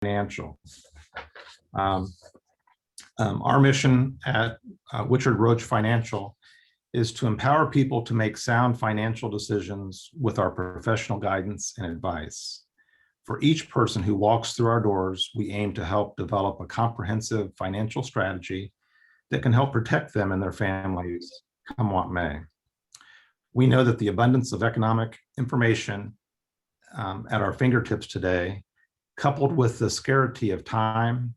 Financial. Our mission at Richard Roach Financial is to empower people to make sound financial decisions with our professional guidance and advice. For each person who walks through our doors, we aim to help develop a comprehensive financial strategy that can help protect them and their families, come what may. We know that the abundance of economic information at our fingertips today, coupled with the scarcity of time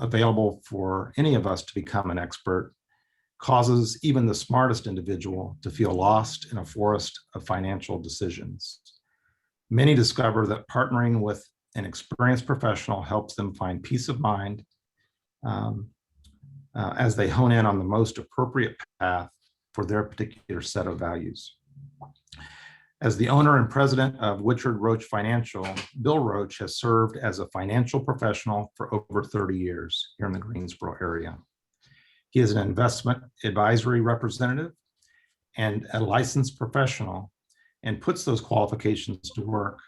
available for any of us to become an expert, causes even the smartest individual to feel lost in a forest of financial decisions. Many discover that partnering with an experienced professional helps them find peace of mind as they hone in on the most appropriate path for their particular set of values. As the owner and president of Richard Roach Financial, Bill Roach has served as a financial professional for over 30 years here in the Greensboro area. He is an investment advisory representative and a licensed professional, and puts those qualifications to work,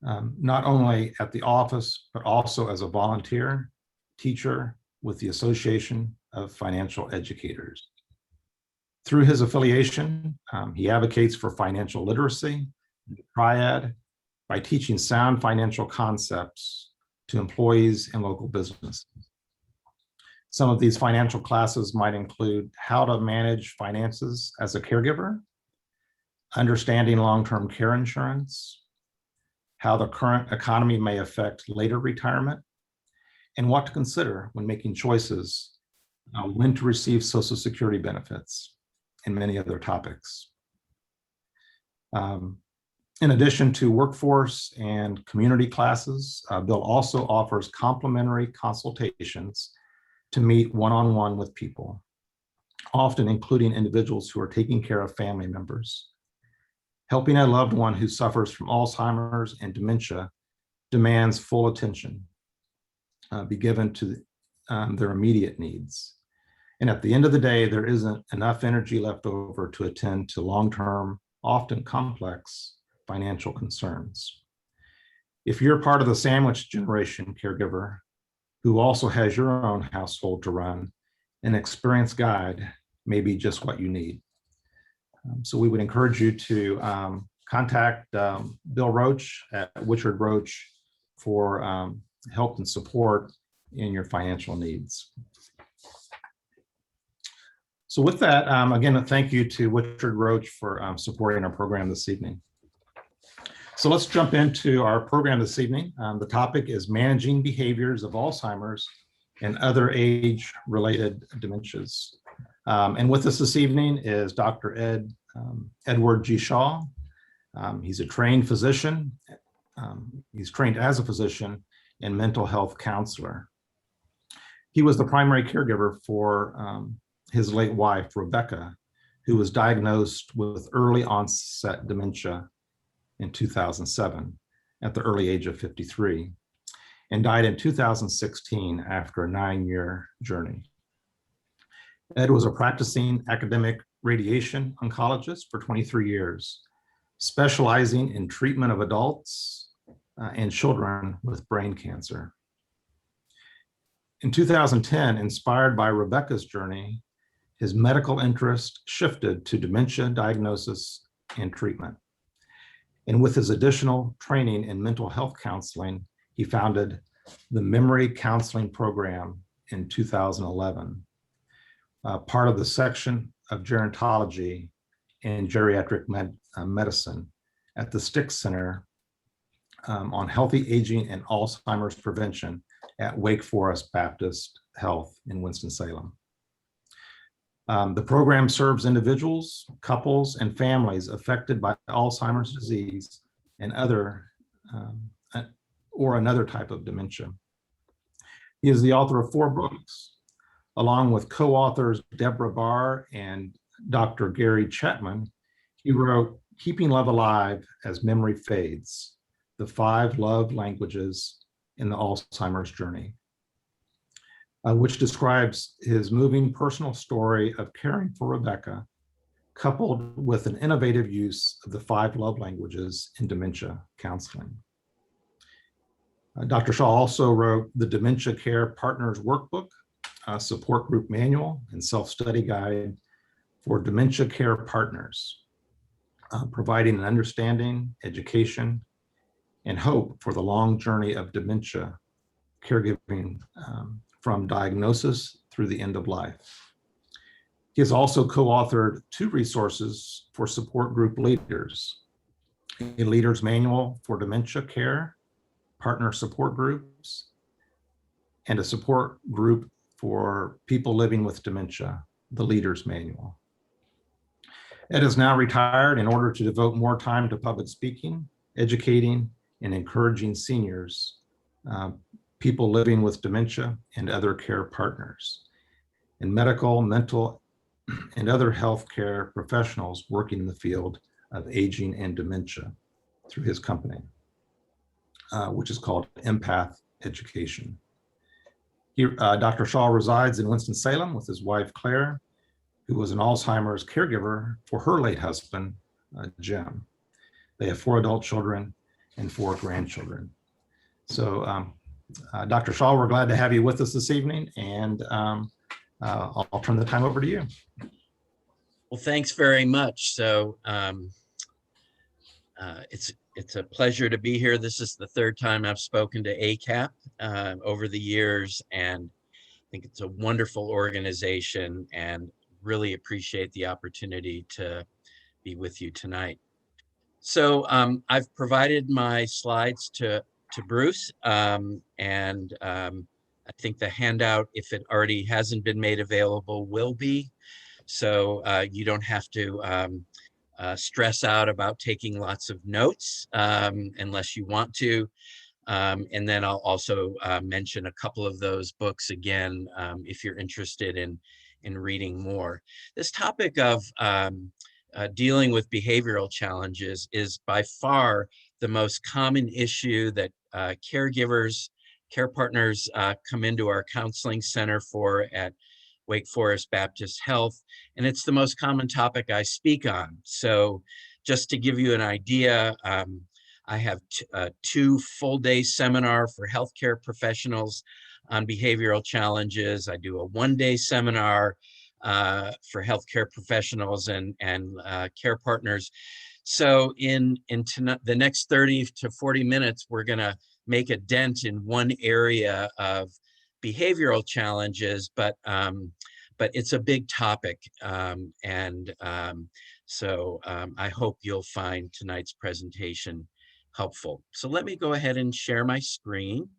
not only at the office, but also as a volunteer teacher with the Association of Financial Educators. Through his affiliation, he advocates for financial literacy, the triad, by teaching sound financial concepts to employees and local businesses. Some of these financial classes might include how to manage finances as a caregiver, understanding long-term care insurance, how the current economy may affect later retirement, and what to consider when making choices, when to receive Social Security benefits, and many other topics. In addition to workforce and community classes, Bill also offers complimentary consultations to meet one-on-one with people, often including individuals who are taking care of family members. Helping a loved one who suffers from Alzheimer's and dementia demands full attention, be given to their immediate needs. And at the end of the day, there isn't enough energy left over to attend to long-term, often complex financial concerns. If you're part of the sandwich generation caregiver who also has your own household to run, an experienced guide may be just what you need. So we would encourage you to contact Bill Roach at Richard Roach for help and support in your financial needs. So with that, again, a thank you to Richard Roach for supporting our program this evening. So let's jump into our program this evening. The topic is managing behaviors of Alzheimer's and other age-related dementias. And with us this evening is Dr. Edward G. Shaw. He's a trained physician. He's trained as a physician and mental health counselor. He was the primary caregiver for his late wife, Rebecca, who was diagnosed with early onset dementia in 2007 at the early age of 53, and died in 2016 after a 9-year journey. Ed was a practicing academic radiation oncologist for 23 years, specializing in treatment of adults and children with brain cancer. In 2010, inspired by Rebecca's journey, his medical interest shifted to dementia diagnosis and treatment. And with his additional training in mental health counseling, he founded the Memory Counseling Program in 2011, part of the section of gerontology and geriatric medicine at the Stick Center on Healthy Aging and Alzheimer's Prevention at Wake Forest Baptist Health in Winston-Salem. The program serves individuals, couples, and families affected by Alzheimer's disease and another type of dementia. He is the author of 4 books, along with co-authors Deborah Barr and Dr. Gary Chapman. He wrote Keeping Love Alive as Memory Fades, the 5 Love Languages in the Alzheimer's Journey, which describes his moving personal story of caring for Rebecca, coupled with an innovative use of the 5 love languages in dementia counseling. Dr. Shaw also wrote the Dementia Care Partners Workbook, a support group manual, and self-study guide for dementia care partners, providing an understanding, education, and hope for the long journey of dementia caregiving from diagnosis through the end of life. He has also co-authored 2 resources for support group leaders: a leader's manual for dementia care, partner support groups, and a support group for people living with dementia, the leader's manual. Ed is now retired in order to devote more time to public speaking, educating, and encouraging seniors, people living with dementia, and other care partners, and medical, mental, and other healthcare professionals working in the field of aging and dementia through his company, which is called Empath Education. Dr. Shaw resides in Winston-Salem with his wife, Claire, who was an Alzheimer's caregiver for her late husband, Jim. They have 4 adult children and 4 grandchildren. So Dr. Shaw, we're glad to have you with us this evening, and I'll turn the time over to you. Well, thanks very much. So it's a pleasure to be here. This is the 3rd time I've spoken to ACAP over the years, and I think it's a wonderful organization, and really appreciate the opportunity to be with you tonight. So I've provided my slides to Bruce, and I think the handout, if it already hasn't been made available, will be. So you don't have to stress out about taking lots of notes unless you want to. And then I'll also mention a couple of those books again if you're interested in reading more. This topic of dealing with behavioral challenges is by far the most common issue that caregivers, care partners come into our counseling center for at Wake Forest Baptist Health, and it's the most common topic I speak on. So just to give you an idea, I have 2 full-day seminar for healthcare professionals on behavioral challenges. I do a 1-day seminar for healthcare professionals and care partners. So in the next 30 to 40 minutes, we're gonna make a dent in one area of behavioral challenges, but it's a big topic, so I hope you'll find tonight's presentation helpful. So let me go ahead and share my screen,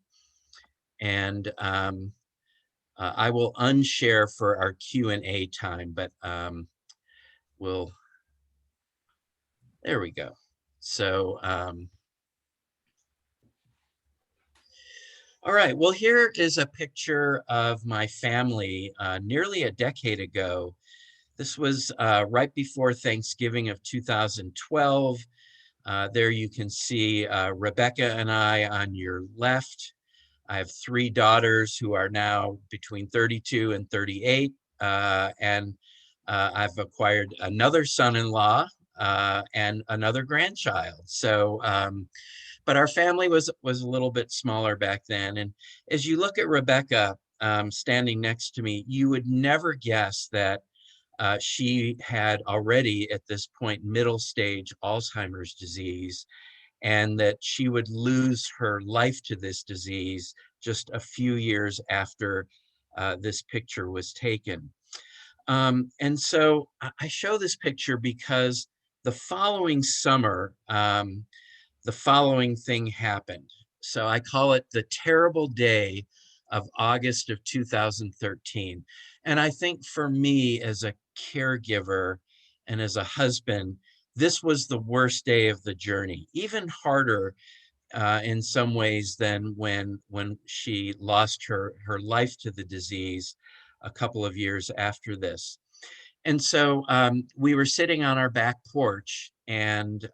and I will unshare for our Q&A time, but there we go. So all right, well, here is a picture of my family nearly a decade ago. This was right before Thanksgiving of 2012. There you can see Rebecca and I on your left. I have 3 daughters who are now between 32 and 38, and I've acquired another son-in-law and another grandchild. So but our family was a little bit smaller back then. And as you look at Rebecca standing next to me, you would never guess that she had already at this point middle stage Alzheimer's disease, and that she would lose her life to this disease just a few years after this picture was taken. And so I show this picture because the following summer, the following thing happened. So I call it the terrible day of August of 2013. And I think for me as a caregiver and as a husband, this was the worst day of the journey, even harder in some ways than when she lost her life to the disease a couple of years after this. And so we were sitting on our back porch, and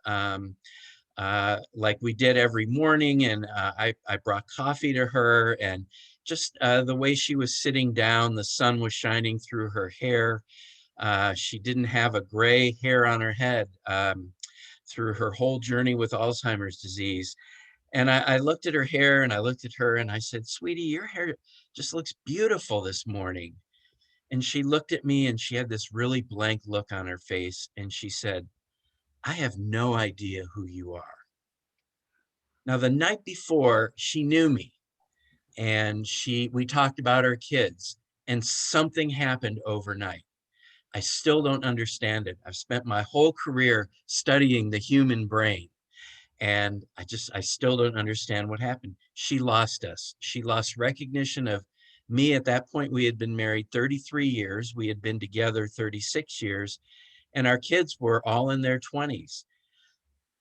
like we did every morning, and I brought coffee to her, and just the way she was sitting down, the sun was shining through her hair. She didn't have a gray hair on her head through her whole journey with Alzheimer's disease. And I looked at her hair and I looked at her and I said, "Sweetie, your hair just looks beautiful this morning." And she looked at me and she had this really blank look on her face. And she said, "I have no idea who you are." Now, the night before, she knew me and we talked about our kids, and something happened overnight. I still don't understand it. I've spent my whole career studying the human brain, and I still don't understand what happened. She lost us. She lost recognition of me. At that point, we had been married 33 years. We had been together 36 years, and our kids were all in their 20s.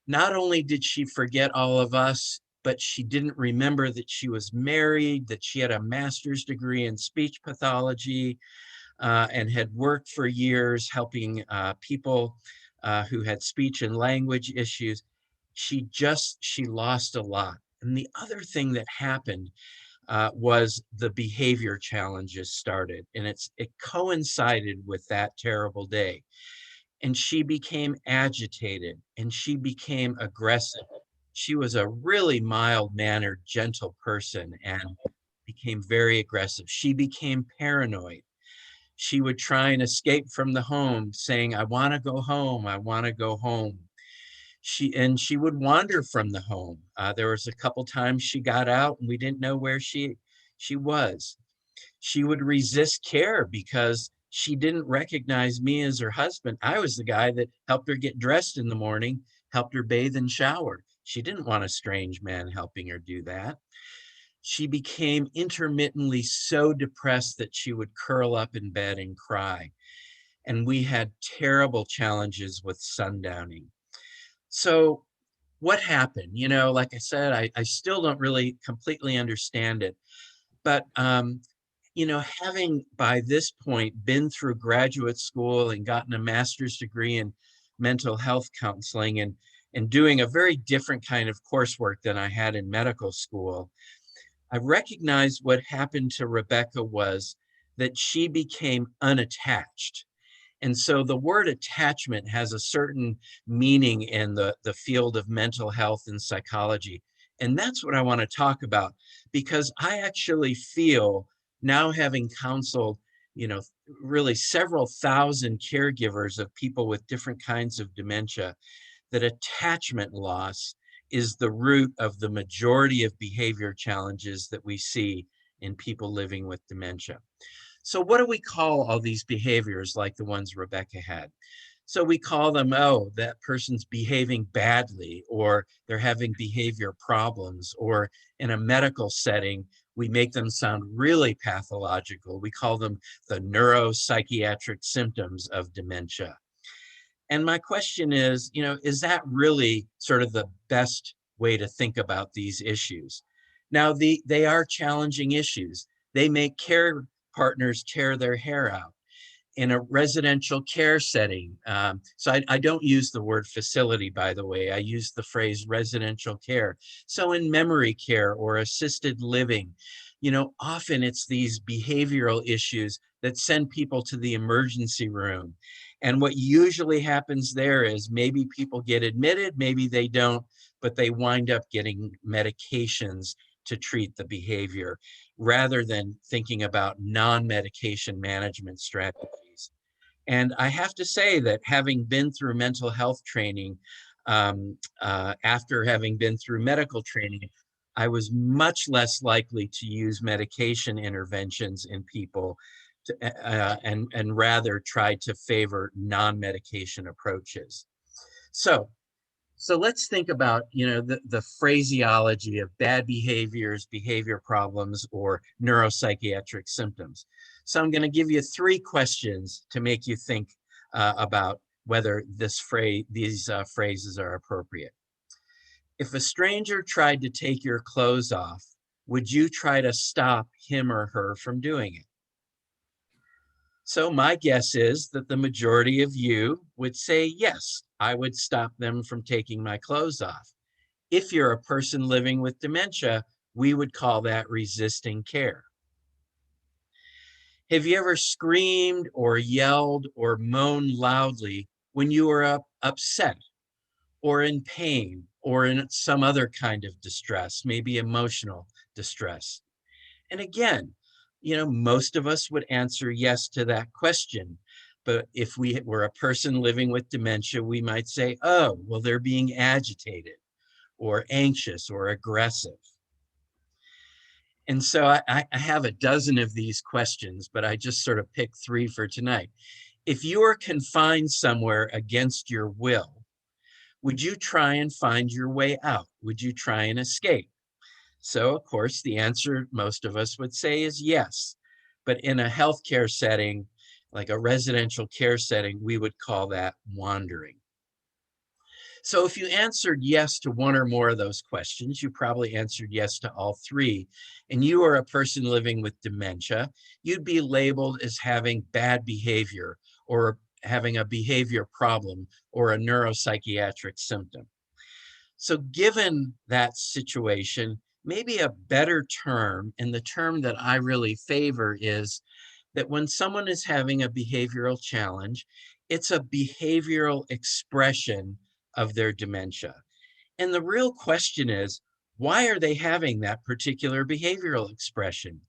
Not only did she forget all of us, but she didn't remember that she was married, that she had a master's degree in speech pathology, and had worked for years helping people who had speech and language issues. She lost a lot. And the other thing that happened was the behavior challenges started, and it coincided with that terrible day. And she became agitated and she became aggressive. She was a really mild-mannered, gentle person and became very aggressive. She became paranoid. She would try and escape from the home saying, "I want to go home. I want to go home." She would wander from the home. There was a couple times she got out and we didn't know where she was. She would resist care because she didn't recognize me as her husband. I was the guy that helped her get dressed in the morning, helped her bathe and shower. She didn't want a strange man helping her do that. She became intermittently so depressed that she would curl up in bed and cry. And we had terrible challenges with sundowning. So what happened? Like I said, I still don't really completely understand it. But having by this point been through graduate school and gotten a master's degree in mental health counseling and doing a very different kind of coursework than I had in medical school, I recognized what happened to Rebecca was that she became unattached. And so the word attachment has a certain meaning in the field of mental health and psychology. And that's what I want to talk about, because I actually feel, now having counseled, really several thousand caregivers of people with different kinds of dementia, that attachment loss is the root of the majority of behavior challenges that we see in people living with dementia. So what do we call all these behaviors like the ones Rebecca had? So we call them, oh, that person's behaving badly, or they're having behavior problems, or in a medical setting, we make them sound really pathological. We call them the neuropsychiatric symptoms of dementia. And my question is that really sort of the best way to think about these issues? Now, they are challenging issues. They make care partners tear their hair out in a residential care setting. So I don't use the word facility, by the way. I use the phrase residential care. So in memory care or assisted living, often it's these behavioral issues that send people to the emergency room. And what usually happens there is maybe people get admitted, maybe they don't, but they wind up getting medications to treat the behavior rather than thinking about non-medication management strategies. And I have to say that having been through mental health training, after having been through medical training, I was much less likely to use medication interventions in people and rather tried to favor non-medication approaches. So let's think about, the phraseology of bad behaviors, behavior problems, or neuropsychiatric symptoms. So I'm going to give you 3 questions to make you think about whether these phrases are appropriate. If a stranger tried to take your clothes off, would you try to stop him or her from doing it? So my guess is that the majority of you would say, yes, I would stop them from taking my clothes off. If you're a person living with dementia, we would call that resisting care. Have you ever screamed or yelled or moaned loudly when you were upset or in pain or in some other kind of distress, maybe emotional distress? And again, most of us would answer yes to that question. But if we were a person living with dementia, we might say, oh, well, they're being agitated or anxious or aggressive. And so I have a dozen of these questions, but I just sort of picked 3 for tonight. If you are confined somewhere against your will, would you try and find your way out? Would you try and escape? So, of course, the answer most of us would say is yes. But in a healthcare setting, like a residential care setting, we would call that wandering. So if you answered yes to 1 or more of those questions, you probably answered yes to all 3, and you are a person living with dementia, you'd be labeled as having bad behavior or having a behavior problem or a neuropsychiatric symptom. So given that situation, maybe a better term, and the term that I really favor, is that when someone is having a behavioral challenge, it's a behavioral expression of their dementia. And the real question is, why are they having that particular behavioral expression?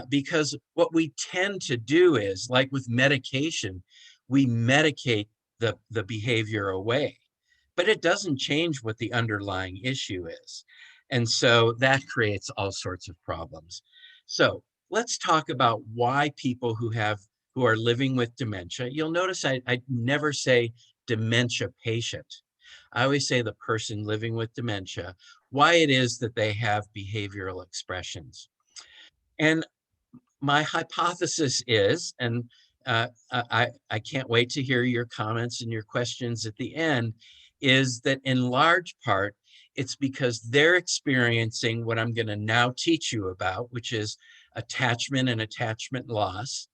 Because what we tend to do is, like with medication, we medicate the behavior away, but it doesn't change what the underlying issue is. And so that creates all sorts of problems. So let's talk about why people who are living with dementia. You'll notice I never say dementia patient. I always say the person living with dementia, why it is that they have behavioral expressions. And my hypothesis is, and I can't wait to hear your comments and your questions at the end, is that in large part, it's because they're experiencing what I'm going to now teach you about, which is attachment and attachment loss,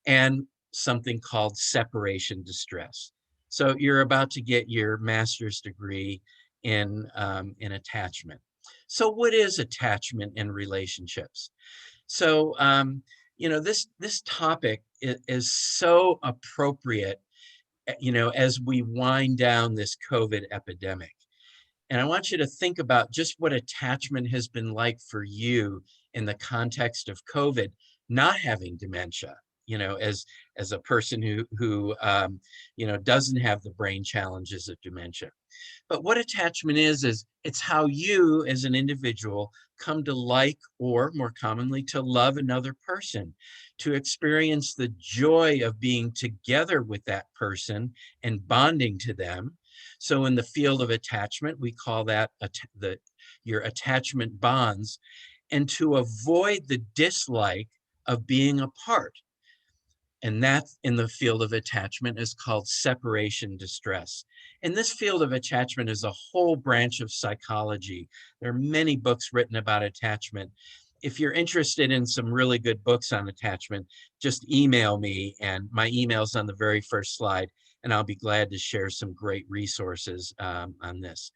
and something called separation distress. So you're about to get your master's degree in attachment. So what is attachment in relationships? So, this topic is so appropriate, as we wind down this COVID epidemic. And I want you to think about just what attachment has been like for you in the context of COVID, not having dementia, as a person who doesn't have the brain challenges of dementia. But what attachment is it's how you as an individual come to like, or more commonly to love, another person, to experience the joy of being together with that person and bonding to them. So in the field of attachment, we call that your attachment bonds, and to avoid the dislike of being apart. And that in the field of attachment is called separation distress. And this field of attachment is a whole branch of psychology. There are many books written about attachment. If you're interested in some really good books on attachment, just email me, and my email's on the very first slide, and I'll be glad to share some great resources on this.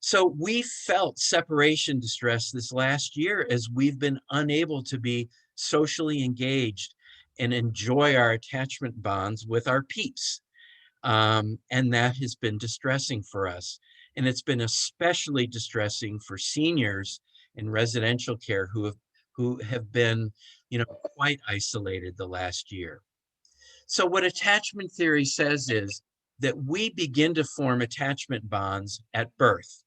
So we felt separation distress this last year as we've been unable to be socially engaged and enjoy our attachment bonds with our peeps. And that has been distressing for us. And it's been especially distressing for seniors in residential care who have been, quite isolated the last year. So what attachment theory says is that we begin to form attachment bonds at birth.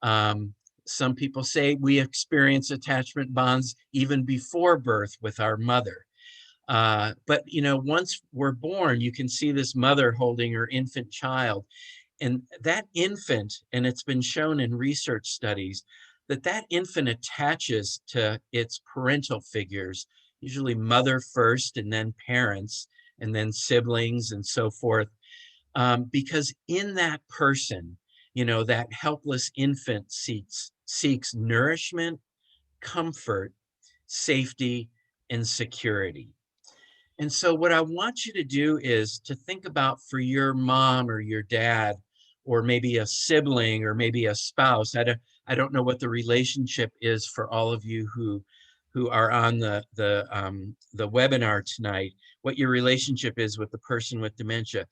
Some people say we experience attachment bonds even before birth with our mother. But once we're born, you can see this mother holding her infant child, and that infant, and it's been shown in research studies, that infant attaches to its parental figures, usually mother first, and then parents, and then siblings, and so forth, because in that person, that helpless infant seeks nourishment, comfort, safety, and security. And so what I want you to do is to think about, for your mom or your dad, or maybe a sibling, or maybe a spouse. I don't know what the relationship is for all of you who are on the webinar tonight, what your relationship is with the person with dementia.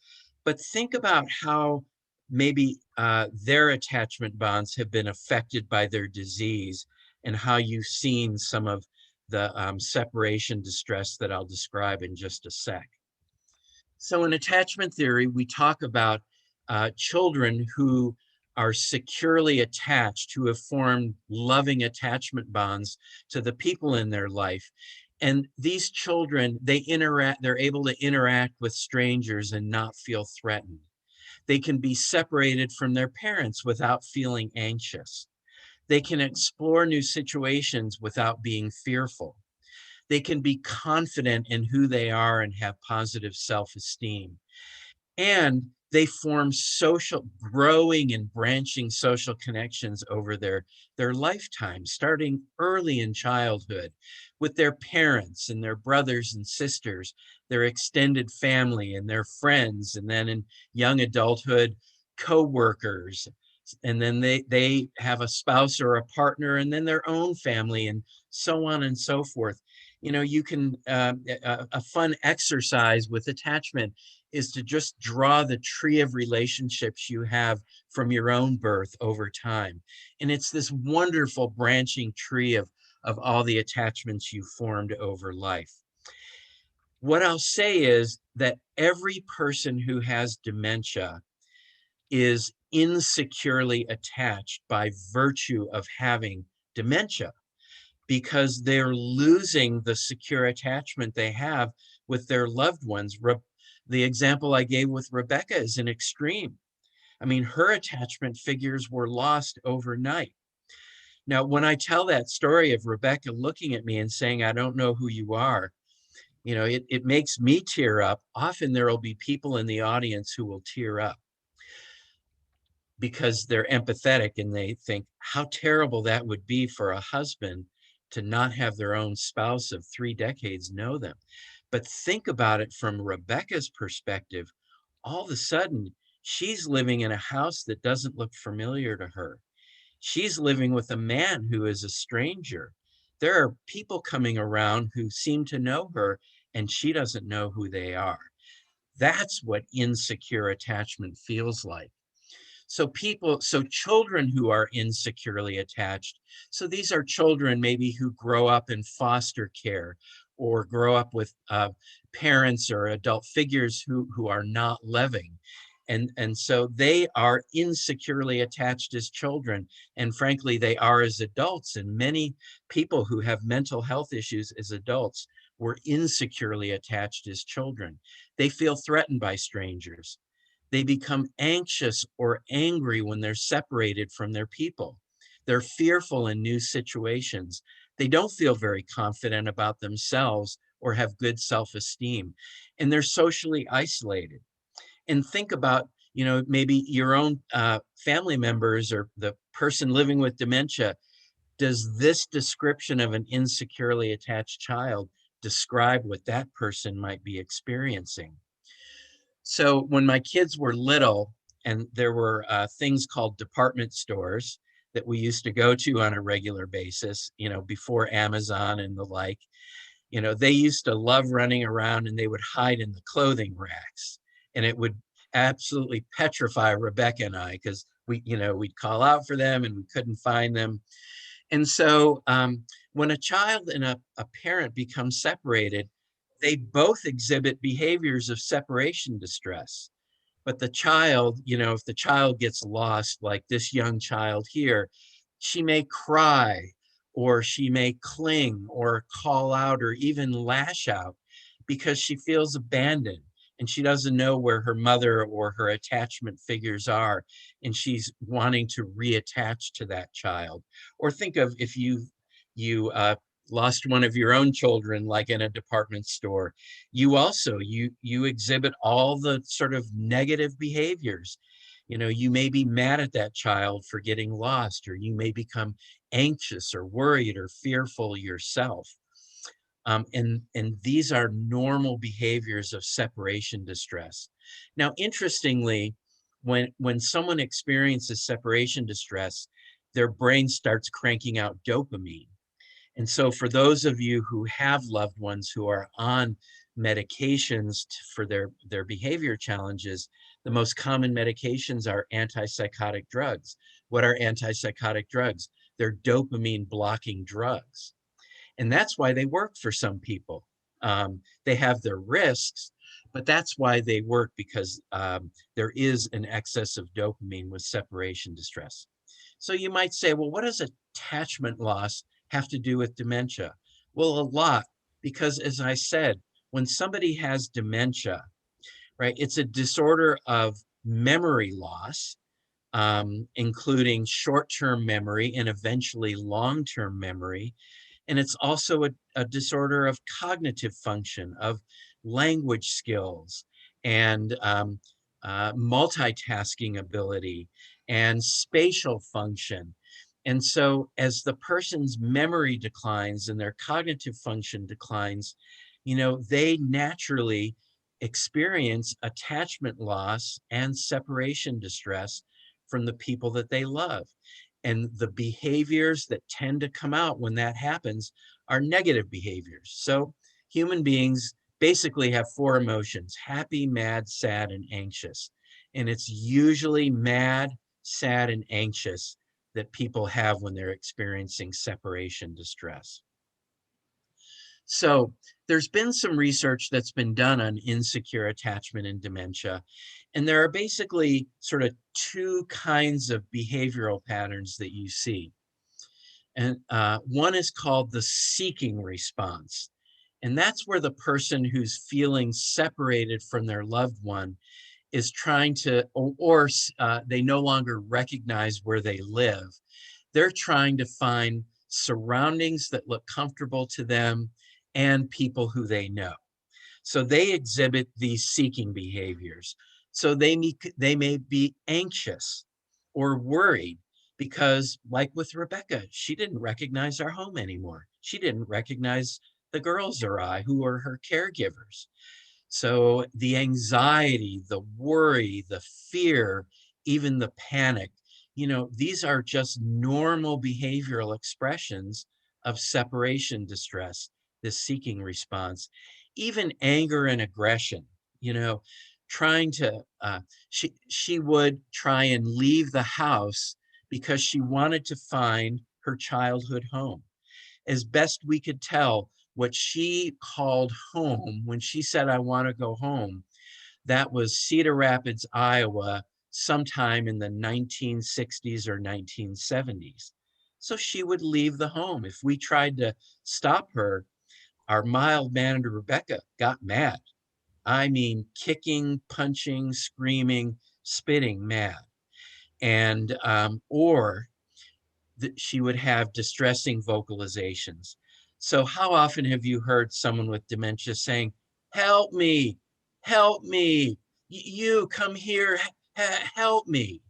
But think about how maybe their attachment bonds have been affected by their disease, and how you've seen some of the separation distress that I'll describe in just a sec. So in attachment theory, we talk about children who are securely attached, who have formed loving attachment bonds to the people in their life. And these children, they're able to interact with strangers and not feel threatened. They can be separated from their parents without feeling anxious. They can explore new situations without being fearful. They can be confident in who they are and have positive self-esteem. And they form growing and branching social connections over their lifetime, starting early in childhood with their parents and their brothers and sisters, their extended family and their friends, and then in young adulthood, co-workers. And then they have a spouse or a partner, and then their own family, and so on and so forth. You know, you can, a fun exercise with attachment is to just draw the tree of relationships you have from your own birth over time. And it's this wonderful branching tree of all the attachments you formed over life. What I'll say is that every person who has dementia is insecurely attached by virtue of having dementia, because they're losing the secure attachment they have with their loved ones. The example I gave with Rebecca is an extreme. I mean, her attachment figures were lost overnight. Now, when I tell that story of Rebecca looking at me and saying, "I don't know who you are," you know, it makes me tear up. Often there will be people in the audience who will tear up because they're empathetic and they think how terrible that would be for a husband to not have their own spouse of 3 decades know them. But think about it from Rebecca's perspective. All of a sudden, she's living in a house that doesn't look familiar to her. She's living with a man who is a stranger. There are people coming around who seem to know her, and she doesn't know who they are. That's what insecure attachment feels like. So children who are insecurely attached, so these are children maybe who grow up in foster care or grow up with parents or adult figures who are not loving. And so they are insecurely attached as children. And frankly, they are as adults. And many people who have mental health issues as adults were insecurely attached as children. They feel threatened by strangers. They become anxious or angry when they're separated from their people. They're fearful in new situations. They don't feel very confident about themselves or have good self-esteem. And they're socially isolated. And think about, you know, maybe your own family members or the person living with dementia. Does this description of an insecurely attached child describe what that person might be experiencing? So when my kids were little, and there were things called department stores that we used to go to on a regular basis, you know, before Amazon and the like, you know, they used to love running around and they would hide in the clothing racks. And it would absolutely petrify Rebecca and I, because we'd call out for them and we couldn't find them. And so when a child and a parent become separated, they both exhibit behaviors of separation distress. But the child, you know, if the child gets lost, like this young child here, she may cry, or she may cling or call out or even lash out because she feels abandoned and she doesn't know where her mother or her attachment figures are, and she's wanting to reattach to that child. Or think of if you lost one of your own children, like in a department store, you exhibit all the sort of negative behaviors. You know, you may be mad at that child for getting lost, or you may become anxious or worried or fearful yourself. And these are normal behaviors of separation distress. Now, interestingly, when someone experiences separation distress, their brain starts cranking out dopamine. And so for those of you who have loved ones who are on medications for their behavior challenges, The most common medications are antipsychotic drugs. What are antipsychotic drugs? They're dopamine blocking drugs. And that's why they work for some people. They have their risks, but that's why they work, because there is an excess of dopamine with separation distress. So you might say, well, what does attachment loss have to do with dementia? Well, a lot, because as I said, when somebody has dementia, right, it's a disorder of memory loss, including short-term memory and eventually long-term memory. And it's also a disorder of cognitive function, of language skills, and multitasking ability, and spatial function. And so as the person's memory declines and their cognitive function declines, they naturally experience attachment loss and separation distress from the people that they love. And the behaviors that tend to come out when that happens are negative behaviors. So human beings basically have four emotions: happy, mad, sad, and anxious. And it's usually mad, sad, and anxious that people have when they're experiencing separation distress. So there's been some research that's been done on insecure attachment and dementia. And there are basically sort of two kinds of behavioral patterns that you see. And one is called the seeking response. And that's where the person who's feeling separated from their loved one is trying to, or they no longer recognize where they live. They're trying to find surroundings that look comfortable to them and people who they know. So they exhibit these seeking behaviors. So they may be anxious or worried because, like with Rebecca, she didn't recognize our home anymore. She didn't recognize the girls or I, who are her caregivers. So the anxiety, the worry, the fear, even the panic, these are just normal behavioral expressions of separation distress, the seeking response. Even anger and aggression, trying to, she would try and leave the house because she wanted to find her childhood home. As best we could tell, what she called home, when she said, "I want to go home," that was Cedar Rapids, Iowa, sometime in the 1960s or 1970s. So she would leave the home. If we tried to stop her, our mild-mannered Rebecca got mad. I mean, kicking, punching, screaming, spitting mad. And, or she would have distressing vocalizations. So how often have you heard someone with dementia saying, "Help me, help me, you come here, help me"?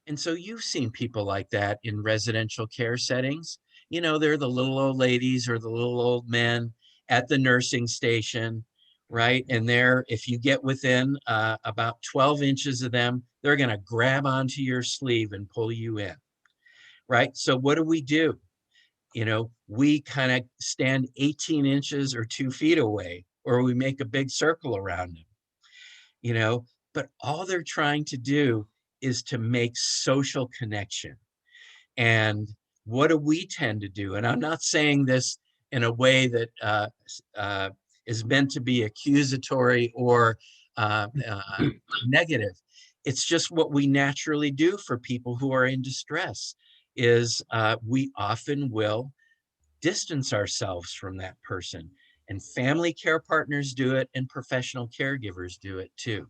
And so you've seen people like that in residential care settings. They're the little old ladies or the little old men at the nursing station, right? And if you get within about 12 inches of them, they're going to grab onto your sleeve and pull you in, right? So what do? We kind of stand 18 inches or 2 feet away, or we make a big circle around them, but all they're trying to do is to make social connection. And what do we tend to do? And I'm not saying this in a way that is meant to be accusatory or negative. It's just what we naturally do for people who are in distress, is we often will distance ourselves from that person. And family care partners do it, and professional caregivers do it too.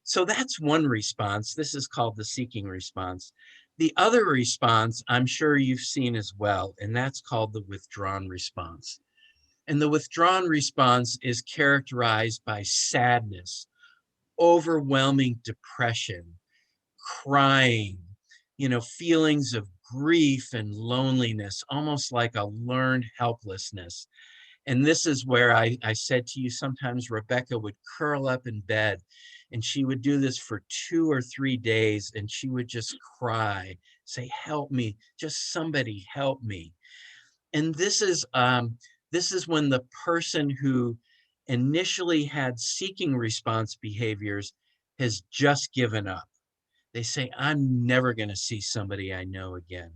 So that's one response. This is called the seeking response. The other response, I'm sure you've seen as well, and that's called the withdrawn response. And the withdrawn response is characterized by sadness, overwhelming depression, crying, feelings of grief and loneliness, almost like a learned helplessness. And this is where I said to you, sometimes Rebecca would curl up in bed and she would do this for 2 or 3 days, and she would just cry, say, "Help me, just somebody help me." And this is when the person who initially had seeking response behaviors has just given up. They say, I'm never going to see somebody I know again.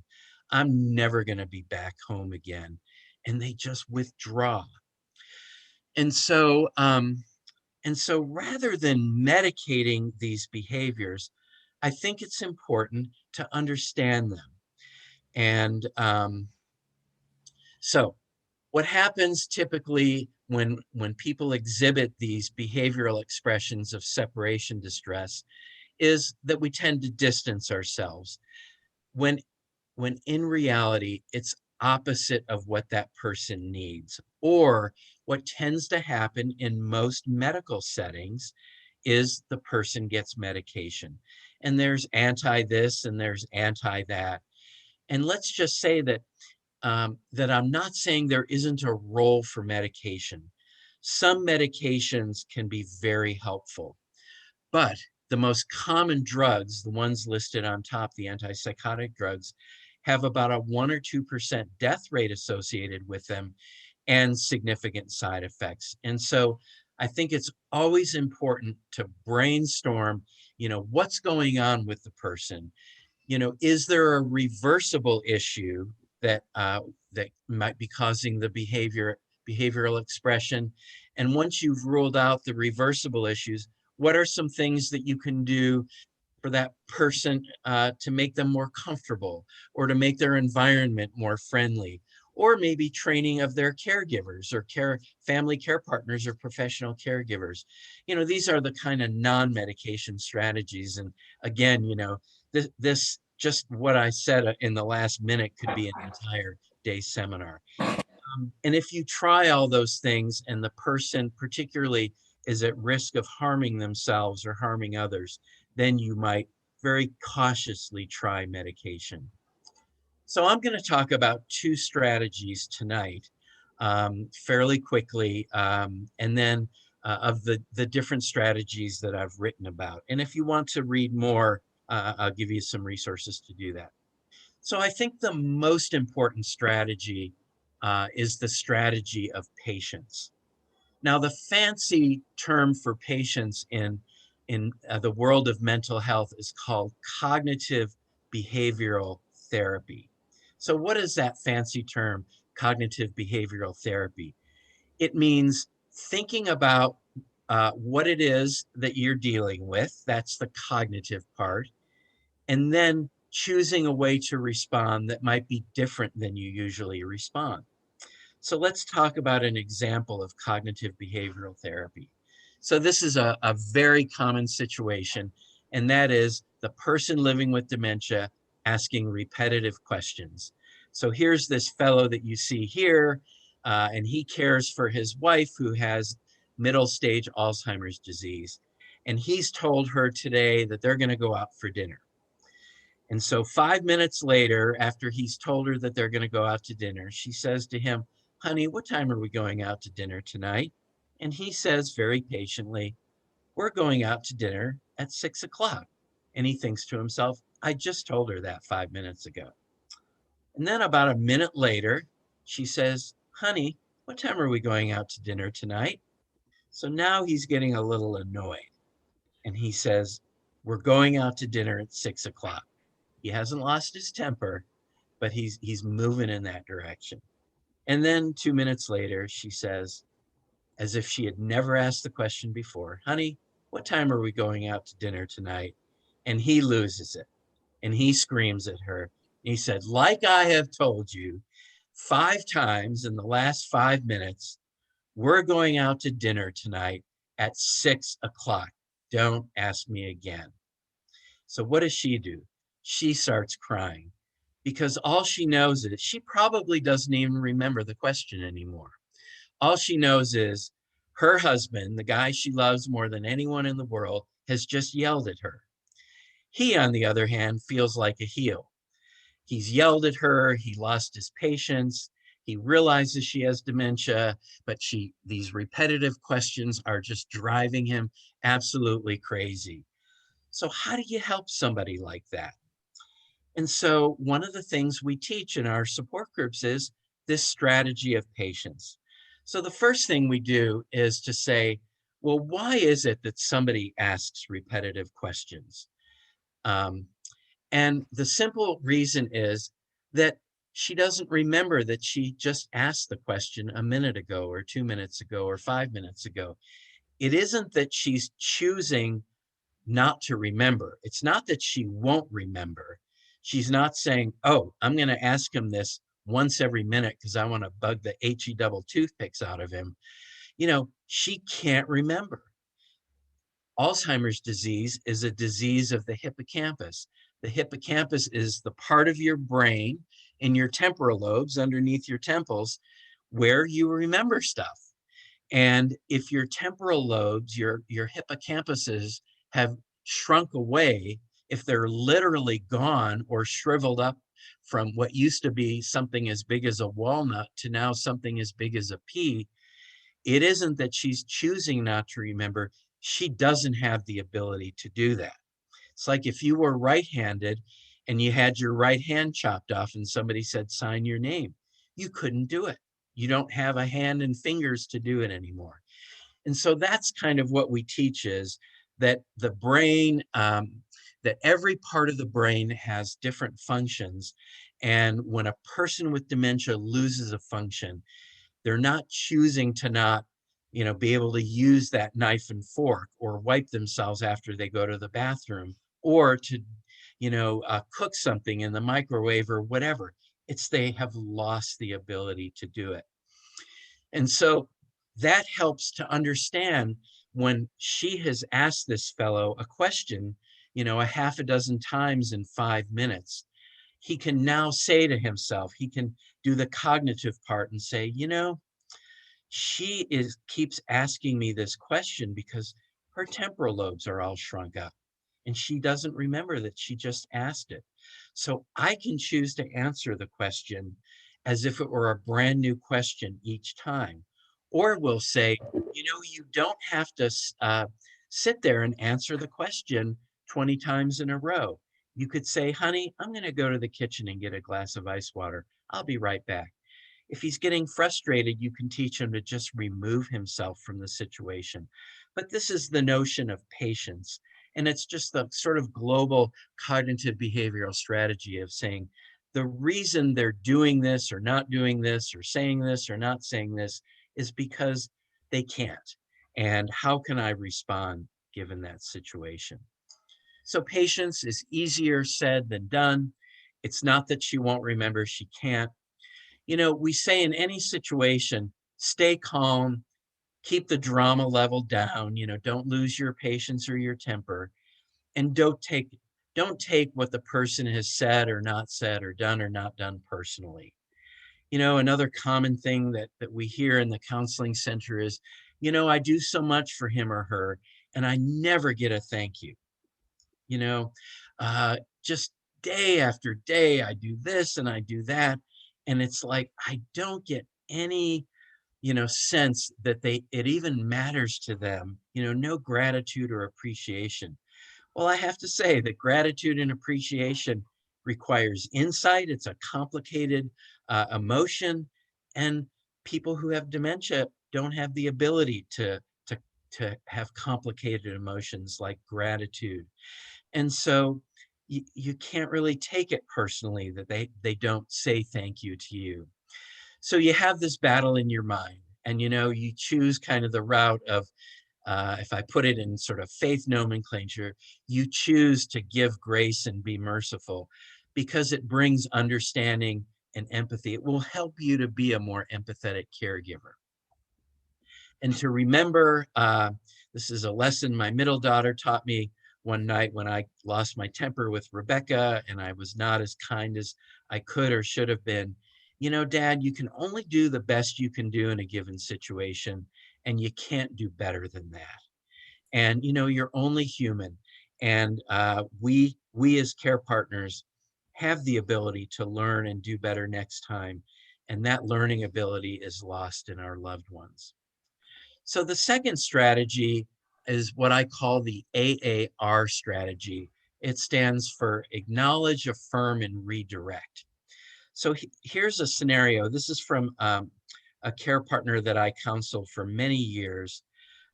I'm never going to be back home again. And they just withdraw. And so, rather than medicating these behaviors, I think it's important to understand them. And so what happens typically when people exhibit these behavioral expressions of separation distress is that we tend to distance ourselves when in reality it's opposite of what that person needs. Or what tends to happen in most medical settings is the person gets medication, and there's anti this and there's anti that. And let's just say that that I'm not saying there isn't a role for medication. Some medications can be very helpful, but the most common drugs, the ones listed on top, the antipsychotic drugs, have about a 1 or 2% death rate associated with them and significant side effects. And so I think it's always important to brainstorm, what's going on with the person? Is there a reversible issue that that might be causing the behavioral expression? And once you've ruled out the reversible issues, what are some things that you can do for that person to make them more comfortable, or to make their environment more friendly, or maybe training of their caregivers or family care partners or professional caregivers? These are the kind of non-medication strategies. And again, this just what I said in the last minute could be an entire day seminar. And if you try all those things and the person particularly is at risk of harming themselves or harming others, then you might very cautiously try medication. So I'm going to talk about 2 strategies tonight fairly quickly, and then of the different strategies that I've written about. And if you want to read more, I'll give you some resources to do that. So I think the most important strategy is the strategy of patience. Now, the fancy term for patience in the world of mental health is called cognitive behavioral therapy. So what is that fancy term, cognitive behavioral therapy? It means thinking about what it is that you're dealing with. That's the cognitive part. And then choosing a way to respond that might be different than you usually respond. So let's talk about an example of cognitive behavioral therapy. So this is a very common situation, and that is the person living with dementia asking repetitive questions. So here's this fellow that you see here, and he cares for his wife who has middle stage Alzheimer's disease. And he's told her today that they're going to go out for dinner. And so 5 minutes later, after he's told her that they're going to go out to dinner, she says to him, honey, what time are we going out to dinner tonight? And he says very patiently, we're going out to dinner at 6 o'clock. And he thinks to himself, I just told her that 5 minutes ago. And then about a minute later, she says, honey, what time are we going out to dinner tonight? So now he's getting a little annoyed. And he says, we're going out to dinner at 6 o'clock. He hasn't lost his temper, but he's moving in that direction. And then 2 minutes later, she says, as if she had never asked the question before, honey, what time are we going out to dinner tonight? And he loses it. And he screams at her. He said, like I have told you 5 times in the last 5 minutes, we're going out to dinner tonight at 6 o'clock. Don't ask me again. So what does she do? She starts crying, because all she knows is she probably doesn't even remember the question anymore. All she knows is her husband, the guy she loves more than anyone in the world, has just yelled at her. He, on the other hand, feels like a heel. He's yelled at her. He lost his patience. He realizes she has dementia, but these repetitive questions are just driving him absolutely crazy. So how do you help somebody like that? And so one of the things we teach in our support groups is this strategy of patience. So the first thing we do is to say, Well, why is it that somebody asks repetitive questions? Um, and the simple reason is that she doesn't remember that she just asked the question a minute ago, or 2 minutes ago, or 5 minutes ago. It isn't that she's choosing not to remember. It's not that she won't remember. She's not saying, oh, I'm going to ask him this once every minute because I want to bug the HE double toothpicks out of him. She can't remember. Alzheimer's disease is a disease of the hippocampus. The hippocampus is the part of your brain in your temporal lobes underneath your temples where you remember stuff. And if your temporal lobes, your hippocampuses have shrunk away, if they're literally gone or shriveled up from what used to be something as big as a walnut to now something as big as a pea, it isn't that she's choosing not to remember. She doesn't have the ability to do that. It's like if you were right-handed and you had your right hand chopped off and somebody said, sign your name. You couldn't do it. You don't have a hand and fingers to do it anymore. And so that's kind of what we teach, is that the brain, that every part of the brain has different functions. And when a person with dementia loses a function, they're not choosing to not, be able to use that knife and fork, or wipe themselves after they go to the bathroom, or to, cook something in the microwave or whatever. It's they have lost the ability to do it. And so that helps to understand when she has asked this fellow a question, a half a dozen times in 5 minutes. He can now say to himself, he can do the cognitive part and say, she keeps asking me this question because her temporal lobes are all shrunk up and she doesn't remember that she just asked it. So I can choose to answer the question as if it were a brand new question each time. Or we'll say, you don't have to sit there and answer the question 20 times in a row. You could say, honey, I'm going to go to the kitchen and get a glass of ice water. I'll be right back. If he's getting frustrated, you can teach him to just remove himself from the situation. But this is the notion of patience. And it's just the sort of global cognitive behavioral strategy of saying the reason they're doing this or not doing this or saying this or not saying this is because they can't. And how can I respond given that situation? So patience is easier said than done. It's not that she won't remember, she can't. We say in any situation, stay calm, keep the drama level down, don't lose your patience or your temper, and don't take what the person has said or not said or done or not done personally. Another common thing that we hear in the counseling center is, I do so much for him or her and I never get a thank you. Just day after day, I do this and I do that. And it's like, I don't get any, sense that it even matters to them, no gratitude or appreciation. Well, I have to say that gratitude and appreciation requires insight. It's a complicated emotion, and people who have dementia don't have the ability to have complicated emotions like gratitude. And so you can't really take it personally that they don't say thank you to you. So you have this battle in your mind, and you choose kind of the route of, if I put it in sort of faith nomenclature, you choose to give grace and be merciful because it brings understanding and empathy. It will help you to be a more empathetic caregiver. And to remember, this is a lesson my middle daughter taught me one night when I lost my temper with Rebecca and I was not as kind as I could or should have been. Dad, you can only do the best you can do in a given situation, and you can't do better than that. And you're only human, and we as care partners have the ability to learn and do better next time, and that learning ability is lost in our loved ones. So the second strategy is what I call the AAR strategy. It stands for acknowledge, affirm, and redirect. So here's a scenario. This is from a care partner that I counseled for many years.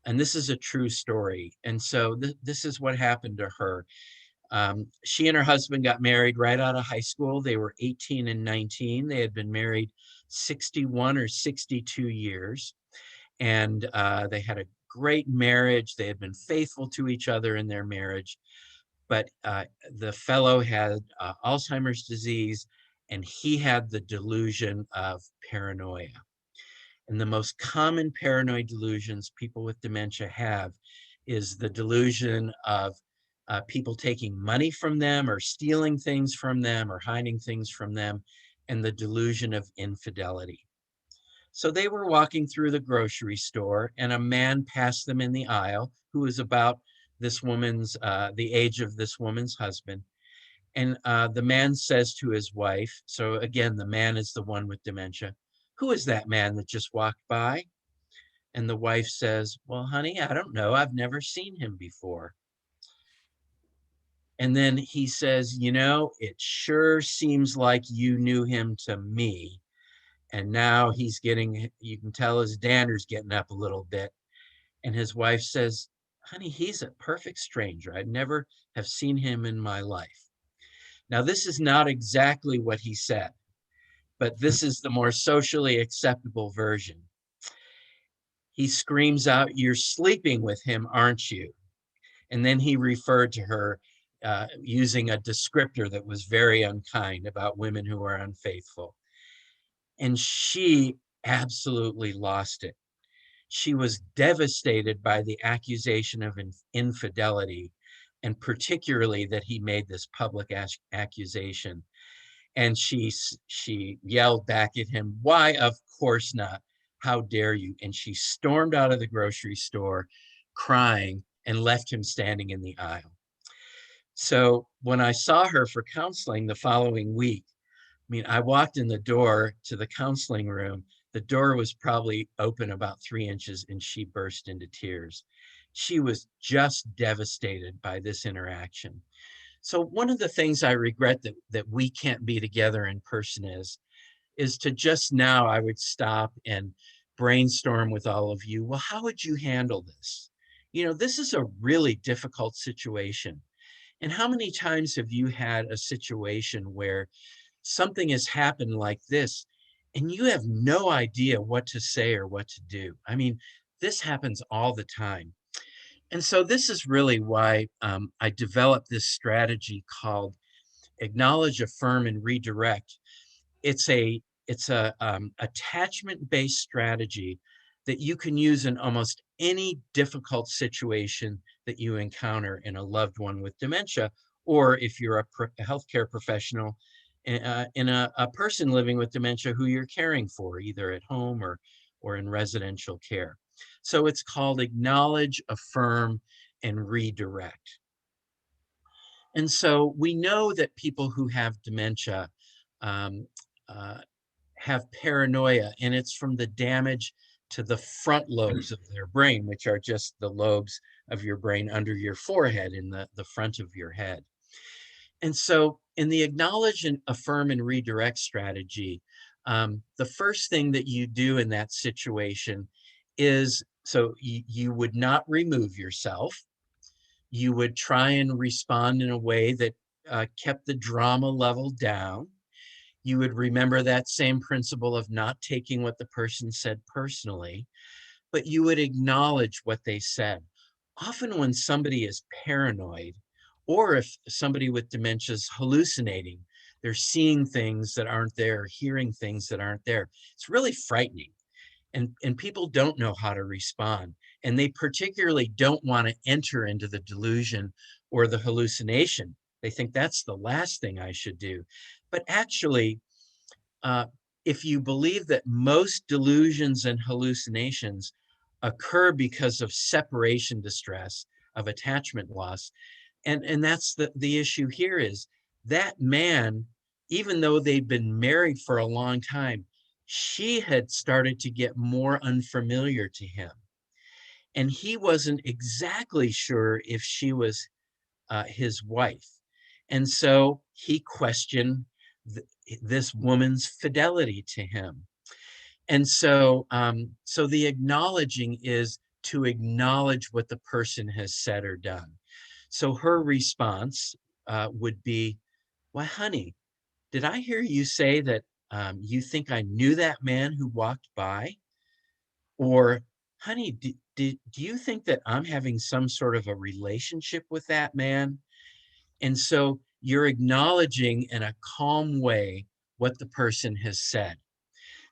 And this is a true story. And so this is what happened to her. She and her husband got married right out of high school. They were 18 and 19. They had been married 61 or 62 years. And they had a great marriage. They had been faithful to each other in their marriage. But the fellow had Alzheimer's disease, and he had the delusion of paranoia. And the most common paranoid delusions people with dementia have is the delusion of people taking money from them or stealing things from them or hiding things from them, and the delusion of infidelity. So they were walking through the grocery store, and a man passed them in the aisle who was about this woman's, the age of this woman's husband. And the man says to his wife, so again, the man is the one with dementia, "Who is that man that just walked by?" And the wife says, "Well, honey, I don't know. I've never seen him before." And then he says, "You know, it sure seems like you knew him to me." And now he's getting, you can tell his dander's getting up a little bit. And his wife says, "Honey, he's a perfect stranger. I never have seen him in my life." Now, this is not exactly what he said, but this is the more socially acceptable version. He screams out, "You're sleeping with him, aren't you?" And then he referred to her using a descriptor that was very unkind about women who are unfaithful. And she absolutely lost it. She was devastated by the accusation of infidelity, and particularly that he made this public accusation. And she yelled back at him, "Why, of course not. How dare you?" And she stormed out of the grocery store crying and left him standing in the aisle. So when I saw her for counseling the following week, I mean, I walked in the door to the counseling room. The door was probably open about 3 inches, and she burst into tears. She was just devastated by this interaction. So one of the things I regret that we can't be together in person is to just now I would stop and brainstorm with all of you. Well, how would you handle this? You know, this is a really difficult situation. And how many times have you had a situation where something has happened like this and you have no idea what to say or what to do? I mean, this happens all the time. And so this is really why I developed this strategy called Acknowledge, Affirm, and Redirect. It's a attachment-based strategy that you can use in almost any difficult situation that you encounter in a loved one with dementia, or if you're a healthcare professional in a person living with dementia who you're caring for, either at home or in residential care. So it's called Acknowledge, Affirm, and Redirect. And so we know that people who have dementia um, uh, have paranoia, and it's from the damage to the front lobes of their brain, which are just the lobes of your brain under your forehead in the front of your head. And so in the Acknowledge and Affirm and Redirect strategy, the first thing that you do in that situation is, so you would not remove yourself. You would try and respond in a way that kept the drama level down. You would remember that same principle of not taking what the person said personally, but you would acknowledge what they said. Often when somebody is paranoid, or if somebody with dementia is hallucinating, they're seeing things that aren't there, hearing things that aren't there. It's really frightening. And people don't know how to respond. And they particularly don't want to enter into the delusion or the hallucination. They think that's the last thing I should do. But actually, uh, if you believe that most delusions and hallucinations occur because of separation distress, of attachment loss, and that's the issue here is that man, even though they'd been married for a long time, she had started to get more unfamiliar to him. And he wasn't exactly sure if she was his wife. And so he questioned this woman's fidelity to him. And so, so the acknowledging is to acknowledge what the person has said or done. So her response would be, "Why, honey, did I hear you say that you think I knew that man who walked by?" Or, "Honey, do you think that I'm having some sort of a relationship with that man?" And so you're acknowledging in a calm way what the person has said.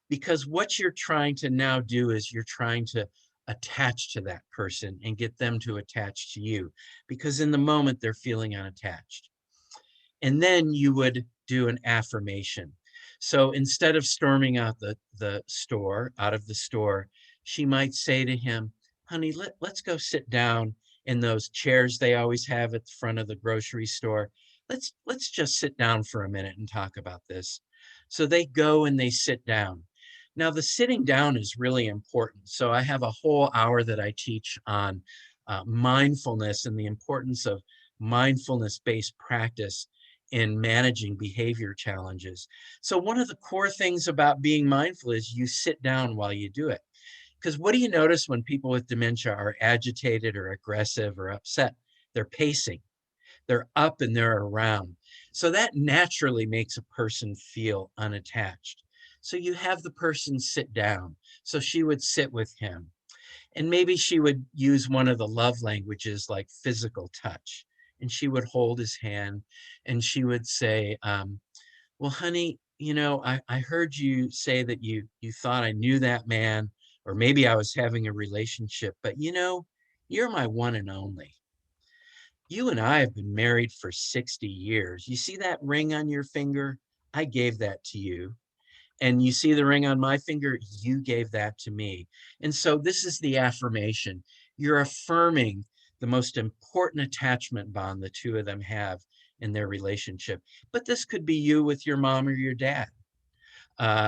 Because what you're trying to now do is you're trying to attach to that person and get them to attach to you. Because in the moment, they're feeling unattached. And then you would do an affirmation. So instead of storming out out of the store, she might say to him, "Honey, let's go sit down in those chairs they always have at the front of the grocery store. Let's just sit down for a minute and talk about this." So they go and they sit down. Now, the sitting down is really important. So I have a whole hour that I teach on mindfulness and the importance of mindfulness-based practice in managing behavior challenges. So one of the core things about being mindful is you sit down while you do it. Because what do you notice when people with dementia are agitated or aggressive or upset? They're pacing, they're up and they're around. So that naturally makes a person feel unattached. So you have the person sit down. So she would sit with him. And maybe she would use one of the love languages like physical touch. And she would hold his hand and she would say, "Well, honey, I heard you say that you thought I knew that man, or maybe I was having a relationship, but you're my one and only. You and I have been married for 60 years. You see that ring on your finger? I gave that to you. And you see the ring on my finger, you gave that to me." And so this is the affirmation. You're affirming the most important attachment bond the two of them have in their relationship. But this could be you with your mom or your dad.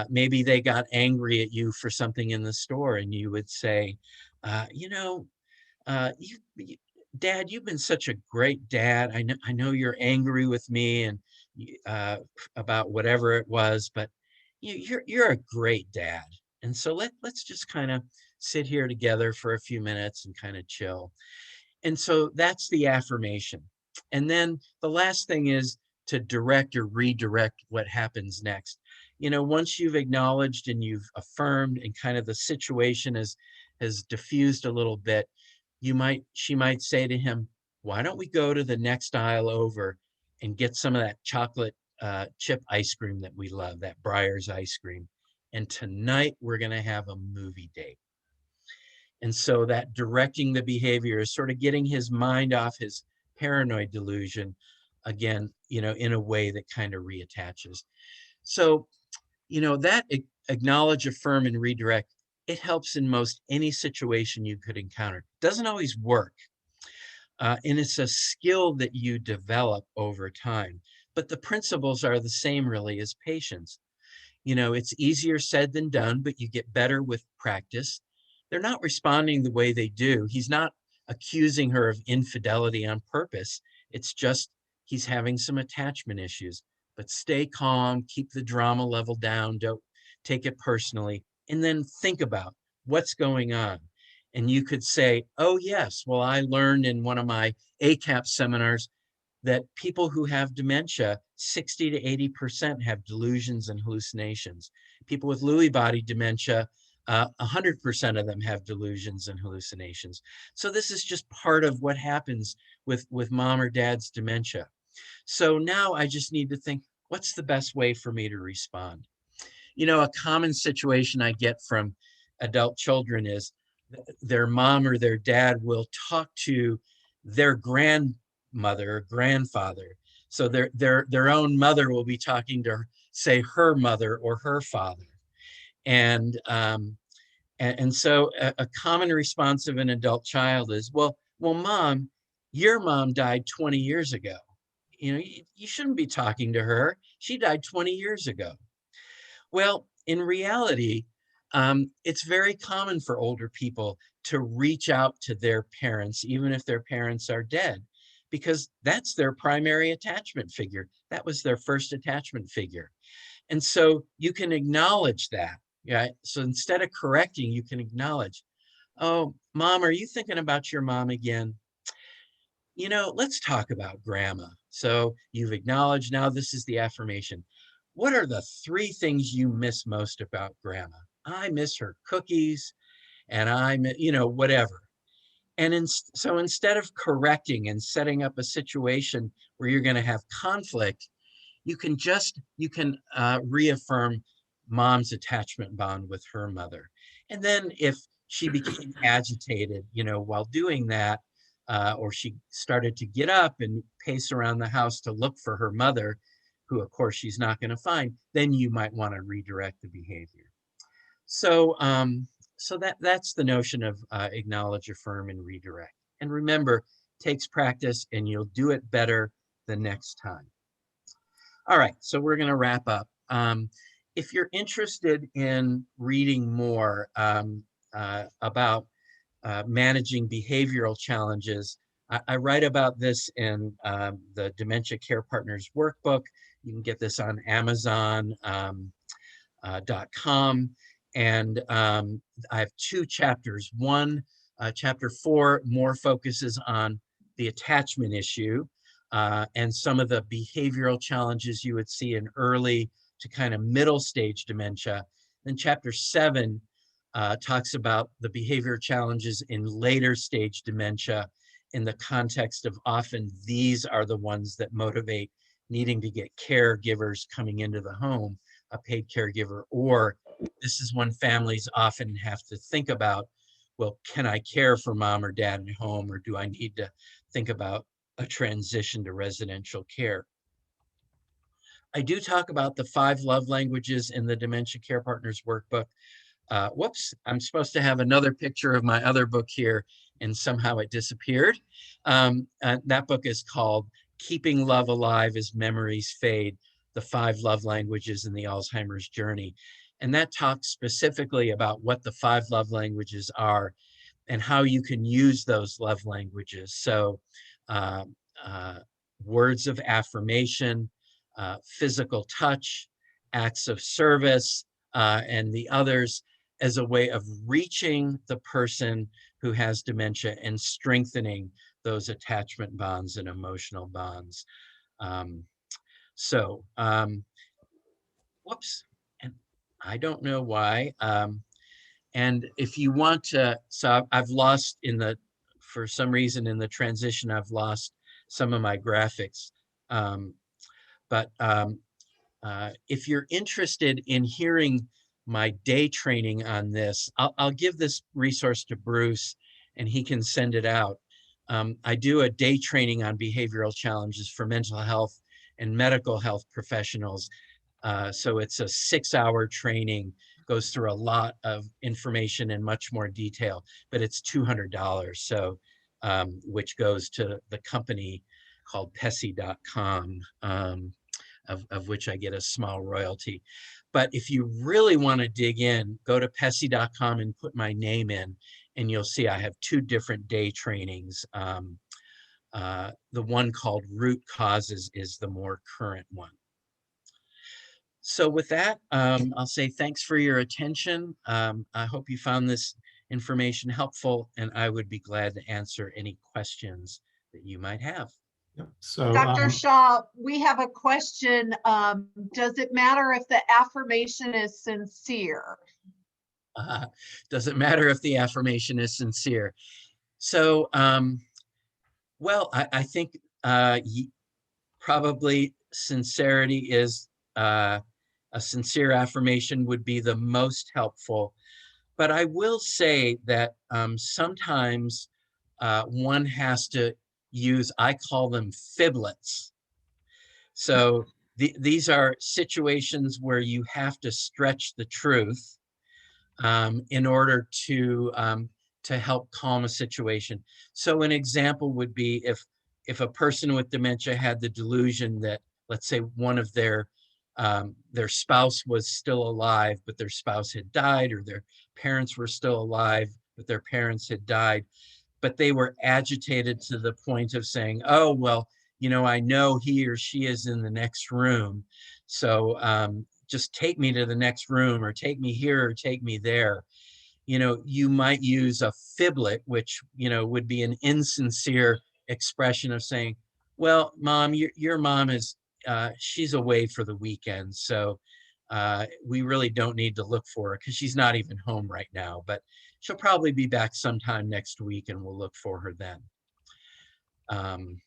Maybe they got angry at you for something in the store, and you would say, uh, you know, Dad, you've been such a great dad. I know you're angry with me and uh, about whatever it was, but you're a great dad. And so let's just kind of sit here together for a few minutes and kind of chill. And so that's the affirmation. And then the last thing is to direct or redirect what happens next. Once you've acknowledged and you've affirmed and kind of the situation has diffused a little bit, she might say to him, "Why don't we go to the next aisle over and get some of that chocolate chip ice cream that we love, that Breyer's ice cream. And tonight we're going to have a movie date." And so that directing the behavior is sort of getting his mind off his paranoid delusion again, in a way that kind of reattaches. So, that acknowledge, affirm, and redirect, it helps in most any situation you could encounter. Doesn't always work. And it's a skill that you develop over time. But the principles are the same really as patience. It's easier said than done, but you get better with practice. They're not responding the way they do. He's not accusing her of infidelity on purpose. It's just he's having some attachment issues. But stay calm, keep the drama level down, don't take it personally, and then think about what's going on. And you could say, "Oh, yes, well, I learned in one of my ACAP seminars that people who have dementia, 60 to 80% have delusions and hallucinations. People with Lewy body dementia, 100% of them have delusions and hallucinations." So this is just part of what happens with mom or dad's dementia. So now I just need to think, what's the best way for me to respond? A common situation I get from adult children is their mom or their dad will talk to their grandmother or grandfather. So their own mother will be talking to, say, her mother or her father. And so a common response of an adult child is, well, mom, your mom died 20 years ago. You shouldn't be talking to her. She died 20 years ago. Well, in reality, it's very common for older people to reach out to their parents, even if their parents are dead, because that's their primary attachment figure. That was their first attachment figure. And so you can acknowledge that. Yeah. So instead of correcting, you can acknowledge, "Oh, Mom, are you thinking about your mom again? You know, let's talk about grandma." So you've acknowledged, now this is the affirmation. What are the three things you miss most about grandma? I miss her cookies and whatever. And so instead of correcting and setting up a situation where you're going to have conflict, you can reaffirm mom's attachment bond with her mother. And then if she became agitated, while doing that, or she started to get up and pace around the house to look for her mother, who of course she's not going to find, then you might want to redirect the behavior. So that's the notion of acknowledge, affirm, and redirect. And remember, takes practice, and you'll do it better the next time. All right, so we're going to wrap up. If you're interested in reading more about managing behavioral challenges, I write about this in the Dementia Care Partners Workbook. You can get this on Amazon.com. And I have two chapters. One, chapter 4, more focuses on the attachment issue and some of the behavioral challenges you would see in early to kind of middle stage dementia. Then chapter 7 talks about the behavior challenges in later stage dementia in the context of often these are the ones that motivate needing to get caregivers coming into the home, a paid caregiver, or this is when families often have to think about, well, can I care for mom or dad at home, or do I need to think about a transition to residential care? I do talk about the 5 love languages in the Dementia Care Partners Workbook. Whoops, I'm supposed to have another picture of my other book here, and somehow it disappeared. That book is called Keeping Love Alive as Memories Fade, the 5 love languages in the Alzheimer's Journey. And that talks specifically about what the 5 love languages are and how you can use those love languages. So words of affirmation, physical touch, acts of service, and the others as a way of reaching the person who has dementia and strengthening those attachment bonds and emotional bonds. Whoops, and I don't know why. And if you want to, so I've lost for some reason in the transition, I've lost some of my graphics. If you're interested in hearing my day training on this, I'll give this resource to Bruce and he can send it out. I do a day training on behavioral challenges for mental health and medical health professionals. So it's a 6-hour training, goes through a lot of information in much more detail, but it's $200. So, which goes to the company called Pessy.com, of which I get a small royalty. But if you really want to dig in, go to Pessy.com and put my name in, and you'll see I have 2 different day trainings. The one called Root Causes is the more current one. So with that, I'll say thanks for your attention. I hope you found this information helpful, and I would be glad to answer any questions that you might have. Yep. So, Dr. Shaw, we have a question. Does it matter if the affirmation is sincere? Does it matter if the affirmation is sincere? So, well, I think probably sincerity is a sincere affirmation would be the most helpful. But I will say that sometimes one has to use, I call them fiblets. So these are situations where you have to stretch the truth in order to help calm a situation. So an example would be if a person with dementia had the delusion that, let's say, one of their spouse was still alive, but their spouse had died, or their parents were still alive, but their parents had died, but they were agitated to the point of saying, oh, well, I know he or she is in the next room, so just take me to the next room, or take me here, or take me there. you might use a fiblet, which, would be an insincere expression of saying, well, mom, your mom is, she's away for the weekend. So we really don't need to look for her because she's not even home right now, but she'll probably be back sometime next week and we'll look for her then. And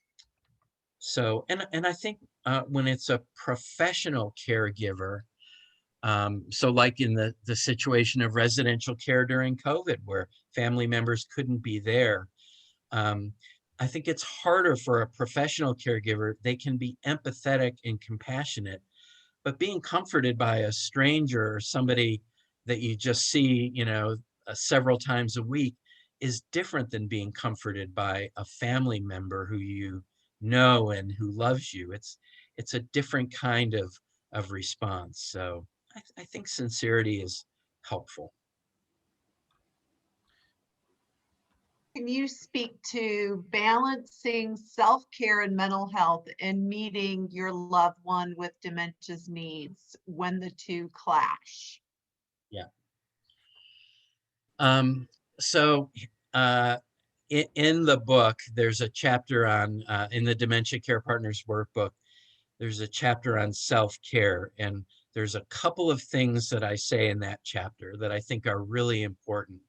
I think when it's a professional caregiver, so like in the situation of residential care during COVID, where family members couldn't be there, I think it's harder for a professional caregiver. They can be empathetic and compassionate, but being comforted by a stranger or somebody that you just see, several times a week is different than being comforted by a family member who you know and who loves you. It's a different kind of response. So I think sincerity is helpful. Can you speak to balancing self-care and mental health and meeting your loved one with dementia's needs when the two clash? Yeah. So in the book, there's a chapter on, in the Dementia Care Partners workbook, there's a chapter on self-care. And there's a couple of things that I say in that chapter that I think are really important.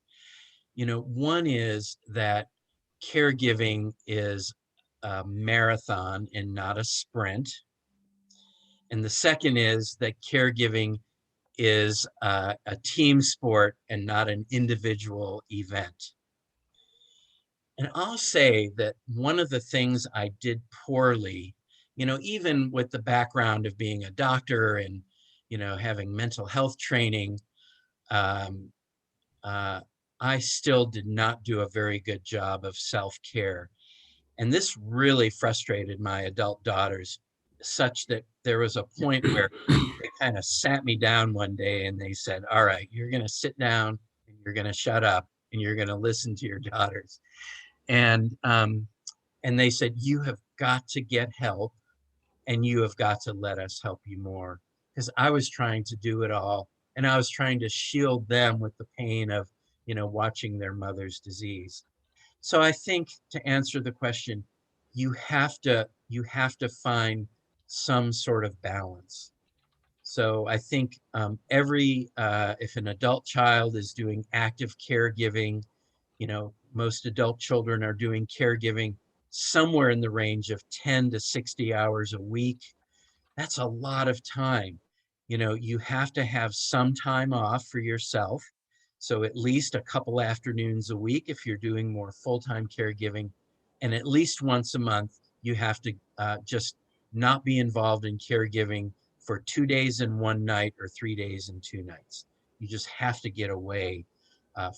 One is that caregiving is a marathon and not a sprint. And the second is that caregiving is a team sport and not an individual event. And I'll say that one of the things I did poorly, even with the background of being a doctor and, having mental health training, I still did not do a very good job of self-care. And this really frustrated my adult daughters, such that there was a point where they kind of sat me down one day and they said, all right, you're going to sit down and you're going to shut up and you're going to listen to your daughters. And they said, you have got to get help and you have got to let us help you more. Because I was trying to do it all and I was trying to shield them with the pain of, watching their mother's disease. So I think, to answer the question, you have to find some sort of balance. So I think if an adult child is doing active caregiving, most adult children are doing caregiving somewhere in the range of 10 to 60 hours a week. That's a lot of time. You have to have some time off for yourself. So at least a couple afternoons a week if you're doing more full-time caregiving, and at least once a month, you have to just not be involved in caregiving for 2 days and 1 night or 3 days and 2 nights. You just have to get away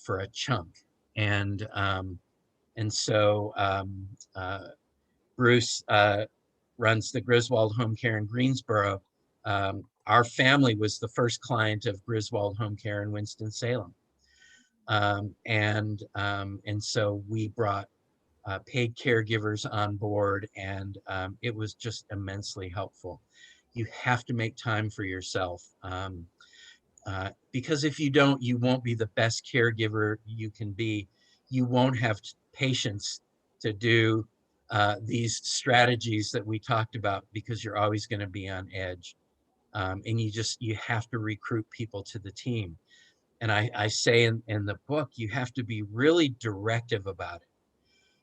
for a chunk. And so Bruce runs the Griswold Home Care in Greensboro. Our family was the first client of Griswold Home Care in Winston-Salem. And so we brought paid caregivers on board, and it was just immensely helpful. You have to make time for yourself, because if you don't, you won't be the best caregiver you can be. You won't have patience to do these strategies that we talked about, because you're always going to be on edge. And you have to recruit people to the team. And I say in the book, you have to be really directive about it,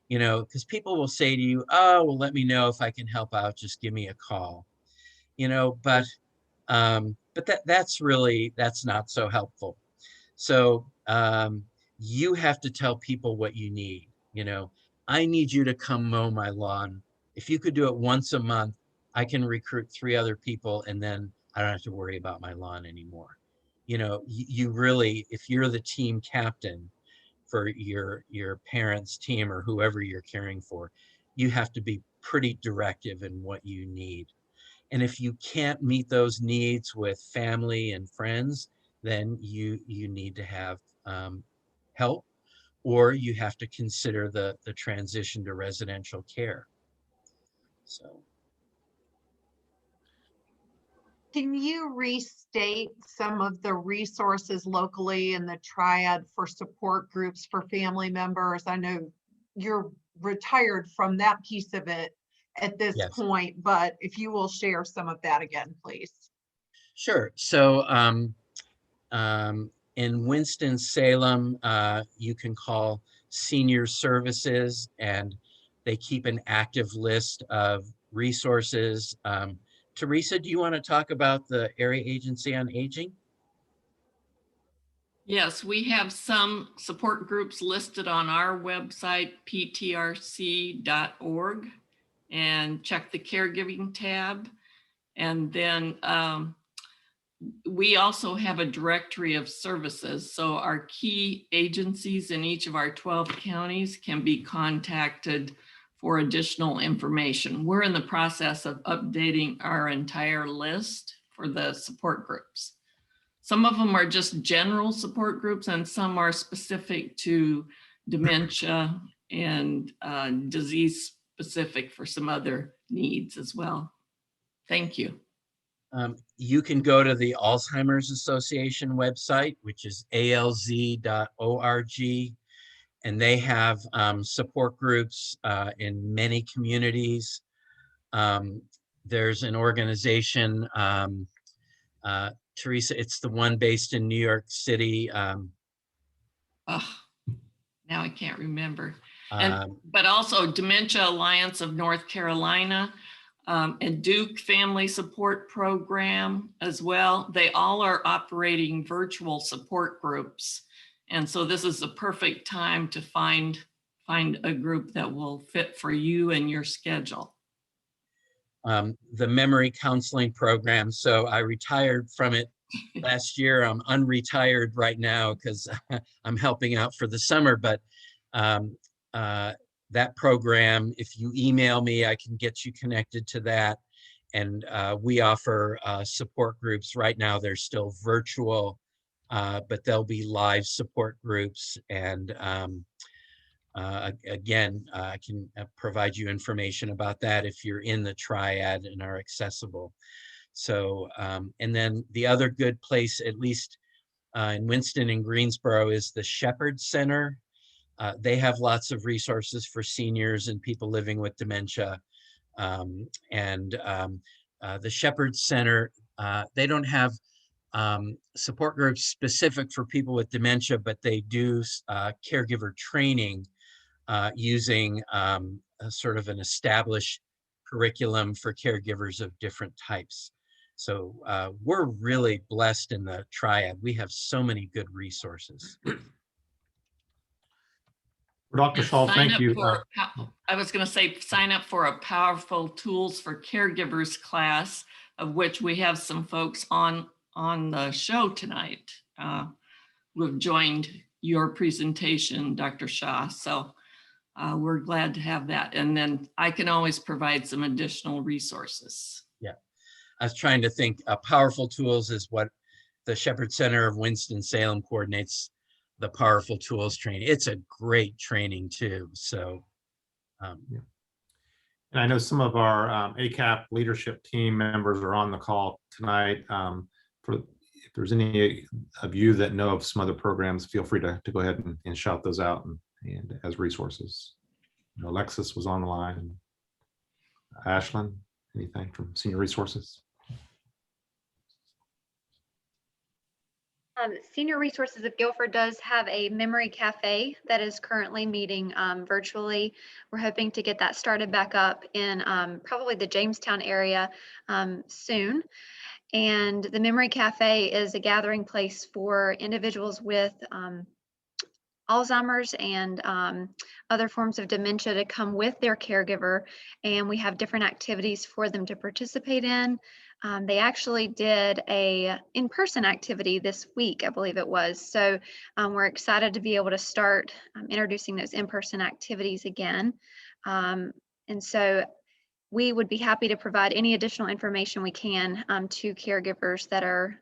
because people will say to you, oh, well, let me know if I can help out, just give me a call, but that's not so helpful. So you have to tell people what you need. I need you to come mow my lawn. If you could do it once a month, I can recruit 3 other people and then I don't have to worry about my lawn anymore. You really, if you're the team captain for your parents' team or whoever you're caring for, you have to be pretty directive in what you need. And if you can't meet those needs with family and friends, then you need to have help, or you have to consider the transition to residential care. So. Can you restate some of the resources locally in the triad for support groups for family members? I know you're retired from that piece of it at this Yes. point, but if you will share some of that again, please. Sure. So in Winston-Salem, you can call Senior Services, and they keep an active list of resources. Teresa, do you want to talk about the Area Agency on Aging? Yes, we have some support groups listed on our website, ptrc.org, and check the caregiving tab. And then we also have a directory of services. So our key agencies in each of our 12 counties can be contacted for additional information. We're in the process of updating our entire list for the support groups. Some of them are just general support groups and some are specific to dementia and disease specific for some other needs as well. Thank you. You can go to the Alzheimer's Association website, which is alz.org, and they have support groups in many communities. There's an organization, Teresa, it's the one based in New York City. Oh, now I can't remember. But also Dementia Alliance of North Carolina, and Duke Family Support Program as well. They all are operating virtual support groups. And so this is the perfect time to find a group that will fit for you and your schedule. The memory counseling program. So I retired from it last year. I'm unretired right now because I'm helping out for the summer, but that program, if you email me, I can get you connected to that. And we offer support groups. Right now, they're still virtual, but there'll be live support groups. And again, I can provide you information about that if you're in the triad and are accessible. So, and then the other good place, at least in Winston and Greensboro, is the Shepherd Center. They have lots of resources for seniors and people living with dementia. The Shepherd Center, they don't have support groups specific for people with dementia, but they do caregiver training using a sort of an established curriculum for caregivers of different types. So we're really blessed in the triad. We have so many good resources. Dr. Shaw, thank you. I was going to say, sign up for a Powerful Tools for Caregivers class, of which we have some folks on the show tonight who have joined your presentation, Dr. Shaw. So we're glad to have that. And then I can always provide some additional resources. Yeah, I was trying to think, Powerful Tools is what the Shepherd Center of Winston-Salem coordinates the Powerful Tools training. It's a great training too. So, yeah. And I know some of our ACAP leadership team members are on the call tonight. If there's any of you that know of some other programs, feel free to go ahead and shout those out and as resources. You know, Alexis was on the line. Ashlyn, anything from Senior Resources? Senior Resources of Guilford does have a memory cafe that is currently meeting virtually. We're hoping to get that started back up in probably the Jamestown area soon. And the memory cafe is a gathering place for individuals with Alzheimer's and other forms of dementia to come with their caregiver. And we have different activities for them to participate in. They actually did a in-person activity this week, I believe it was. So we're excited to be able to start introducing those in-person activities again. And so we would be happy to provide any additional information we can to caregivers that are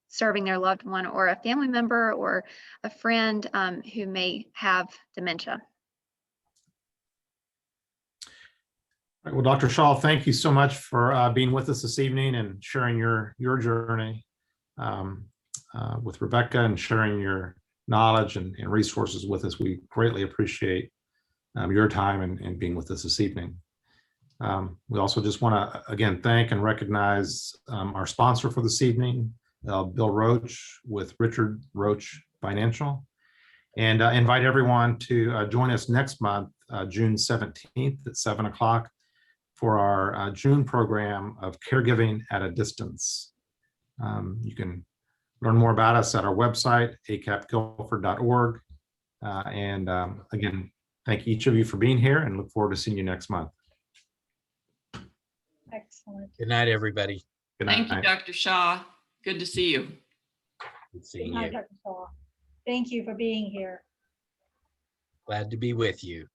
serving their loved one or a family member or a friend who may have dementia. right, well, Dr. Shaw, thank you so much for being with us this evening and sharing your journey with Rebecca and sharing your knowledge and resources with us. We greatly appreciate your time and being with us this evening. We also just want to, again, thank and recognize our sponsor for this evening, Bill Roach with Richard Roach Financial, and invite everyone to join us next month, June 17th at 7 o'clock for our June program of Caregiving at a Distance. You can learn more about us at our website, acapguilford.org. And again, thank each of you for being here and look forward to seeing you next month. Excellent. Good night, everybody. Good Thank you, night. Dr. Shaw. Good to see you. Good Good seeing night, you. Dr. Shaw. Thank you for being here. Glad to be with you.